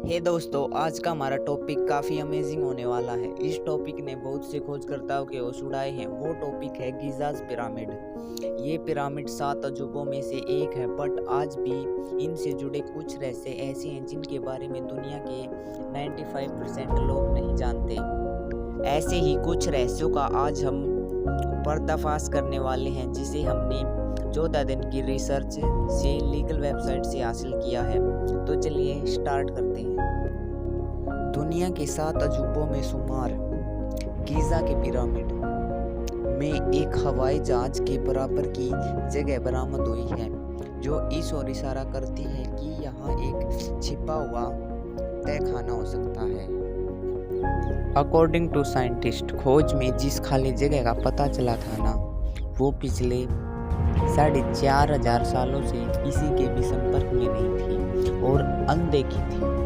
हे दोस्तों, आज का हमारा टॉपिक काफ़ी अमेजिंग होने वाला है। इस टॉपिक ने बहुत से खोजकर्ताओं के होश उड़ाए हैं। वो टॉपिक है गीज़ाज़ पिरामिड। ये पिरामिड 7 अजूबों में से एक है, बट आज भी इनसे जुड़े कुछ रहस्य ऐसे हैं जिनके बारे में दुनिया के 95% लोग नहीं जानते। ऐसे ही कुछ रहस्यों का आज हम पर्दाफाश करने वाले हैं, जिसे हमने 14 दिन की रिसर्च से लीगल वेबसाइट से हासिल किया है। तो चलिए स्टार्ट करते हैं। दुनिया के 7 अजूबों में शुमार गीज़ा के पिरामिड में एक हवाई जहाज के बराबर की जगह बरामद हुई है, जो इस ओर इशारा करती है कि यहाँ एक छिपा हुआ तहखाना हो सकता है। अकॉर्डिंग टू साइंटिस्ट, खोज में जिस खाली जगह का पता चला था ना, वो पिछले 4,500 सालों से किसी के भी संपर्क में नहीं थी और अनदेखी थी।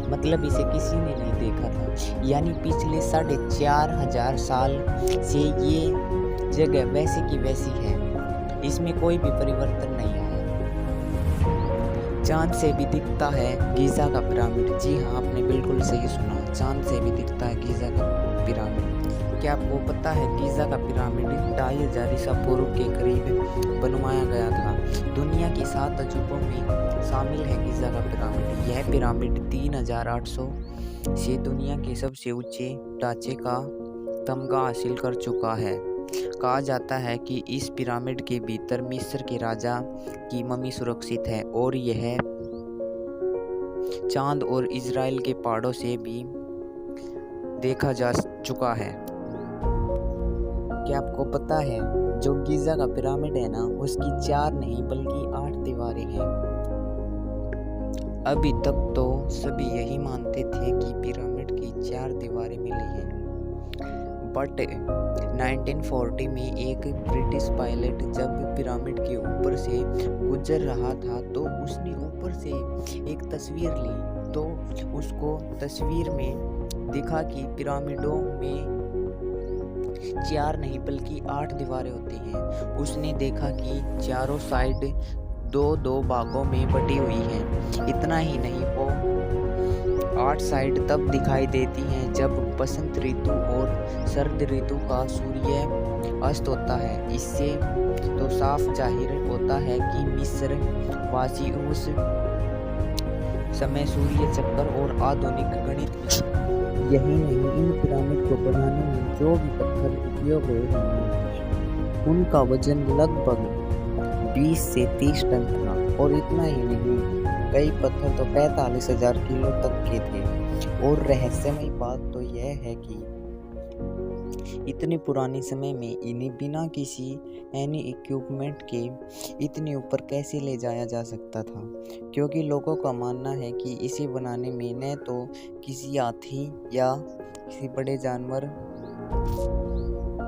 मतलब इसे किसी ने नहीं देखा था। यानी पिछले 4,500 साल से ये जगह वैसी की वैसी है, इसमें कोई भी परिवर्तन नहीं आया। चांद से भी दिखता है गीज़ा का पिरामिड। जी हाँ, आपने बिल्कुल सही सुना, चांद से भी दिखता है गीज़ा का पिरामिड। क्या आपको पता है गीज़ा का पिरामिड 2,500 ईसा पूर्व के करीब बनवाया गया था। दुनिया के 7 अजूबों में शामिल है गीज़ा का पिरामिड। यह पिरामिड 3,800 से दुनिया के सबसे ऊंचे ढांचे का तमगा हासिल कर चुका है। कहा जाता है कि इस पिरामिड के भीतर मिस्र के राजा की मम्मी सुरक्षित है और यह चांद और इजराइल के पहाड़ों से भी देखा जा चुका है। क्या आपको पता है जो गीज़ा का पिरामिड है ना, उसकी 4 नहीं बल्कि 8 दीवारें हैं। अभी तक तो सभी यही मानते थे कि पिरामिड की 4 दीवारें मिली हैं, बट 1940 में एक ब्रिटिश पायलट जब पिरामिड के ऊपर से गुजर रहा था तो उसने ऊपर से एक तस्वीर ली। तो उसको तस्वीर में दिखा कि पिरामिडों में 4 नहीं बल्कि 8 दीवारें होती हैं। उसने देखा कि चारों साइड 2-2 भागों में बटी हुई हैं। इतना ही नहीं, वो 8 साइड तब दिखाई देती हैं जब बसंत ऋतु और सर्द ऋतु का सूर्य अस्त होता है। इससे तो साफ जाहिर होता है कि मिस्र वासी उस समय सूर्य चक्कर और आधुनिक गणित। यही नहीं, इन पिरामिड को बनाने में जो भी पत्थर उपयोग हुए हैं उनका वजन लगभग 20 से 30 टन था। और इतना ही नहीं, कई पत्थर तो 45,000 किलो तक के थे। और रहस्यमय बात तो यह है कि इतने पुराने समय में इन्हें बिना किसी एनी इक्विपमेंट के इतने ऊपर कैसे ले जाया जा सकता था, क्योंकि लोगों का मानना है कि इसे बनाने में न तो किसी हाथी या किसी बड़े जानवर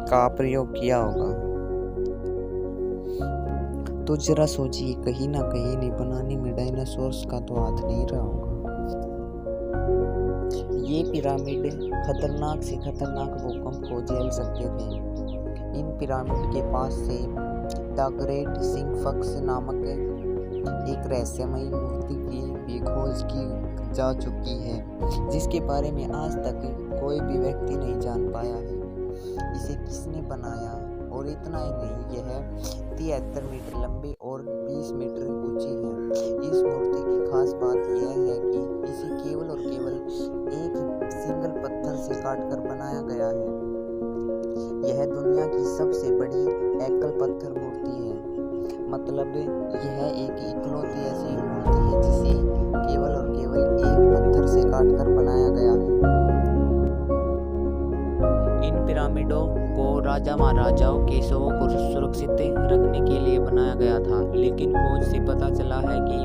का प्रयोग किया होगा। तो जरा सोचिए, कहीं ना कहीं इन्हें बनाने में डायनासोर्स का तो हाथ नहीं रहा होगा। ये पिरामिड खतरनाक से खतरनाक भूकंप को झेल सकते थे। इन पिरामिड के पास से द ग्रेट स्फिंक्स नामक एक रहस्यमयी मूर्ति की भी खोज की जा चुकी है, जिसके बारे में आज तक कोई भी व्यक्ति नहीं जान पाया है इसे किसने बनाया। और इतना ही नहीं, यह 73 मीटर लंबी और 20 मीटर ऊंची है। इस मूर्ति की खास बात यह है कि इसे केवल और केवल एक सिंगल पत्थर से काटकर बनाया गया है। यह दुनिया की सबसे बड़ी एकल पत्थर मूर्ति है। मतलब यह एक इकलौती ऐसी मूर्ति है जिसे केवल और केवल एक पत्थर से काटकर बनाया गया है। इन पिरामिडों को राजा महाराजाओं के शवों को सुरक्षित रखने के लिए बनाया गया था, लेकिन खोज से पता चला है कि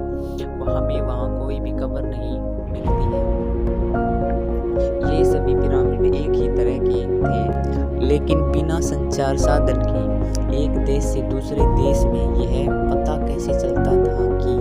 हमें वहाँ कोई भी कब्र नहीं मिलती है। ये सभी पिरामिड एक ही तरह के थे, लेकिन बिना संचार साधन के एक देश से दूसरे देश में यह पता कैसे चलता था कि